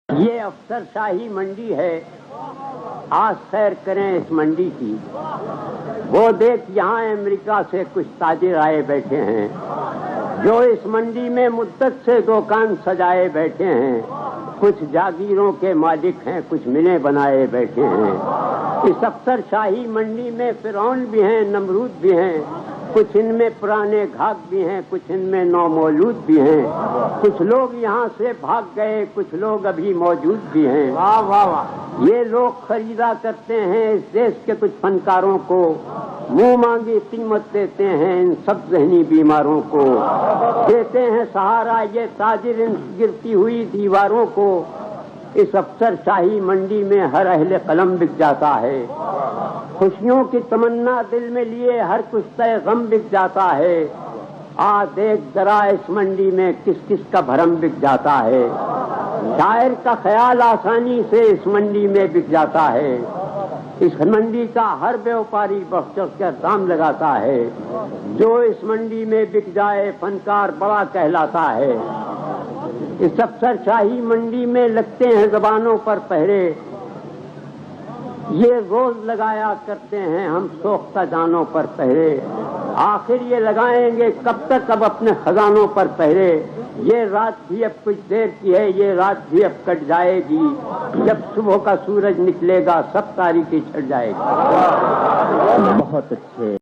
یہ افسر شاہی منڈی ہے، آج سیر کریں اس منڈی کی۔ وہ دیکھ یہاں امریکہ سے کچھ تاجر آئے بیٹھے ہیں جو اس منڈی میں مدت سے دکان سجائے بیٹھے ہیں۔ کچھ جاگیروں کے مالک ہیں، کچھ ملیں بنائے بیٹھے ہیں۔ اس افسر شاہی منڈی میں فرعون بھی ہیں، نمرود بھی ہیں، کچھ ان میں پرانے گھاک بھی ہیں، کچھ ان میں نومولود بھی ہیں۔ کچھ لوگ یہاں سے بھاگ گئے، کچھ لوگ ابھی موجود بھی ہیں۔ واہ واہ واہ! یہ لوگ خریدا کرتے ہیں اس دیش کے کچھ فنکاروں کو، منہ مانگی قیمت دیتے ہیں ان سب ذہنی بیماروں کو، دیتے ہیں سہارا یہ تاجر ان گرتی ہوئی دیواروں کو۔ اس افسر شاہی منڈی میں ہر اہل قلم بک جاتا ہے، خوشیوں کی تمنا دل میں لیے ہر کشتہ غم بک جاتا ہے۔ دیکھ ذرا اس منڈی میں کس کس کا بھرم بک جاتا ہے۔ شاعر کا خیال آسانی سے اس منڈی میں بک جاتا ہے۔ اس منڈی کا ہر بیوپاری بخش کر دام لگاتا ہے۔ جو اس منڈی میں بک جائے فنکار بڑا کہلاتا ہے۔ اس افسر شاہی منڈی میں لگتے ہیں زبانوں پر پہرے، یہ روز لگایا کرتے ہیں ہم سوختہ جانوں پر پہرے۔ آخر یہ لگائیں گے کب تک اب اپنے خزانوں پر پہرے۔ یہ رات بھی اب کچھ دیر کی ہے، یہ رات بھی اب کٹ جائے گی، جب صبح کا سورج نکلے گا سب تاریکی چھٹ جائے گی۔ بہت اچھے۔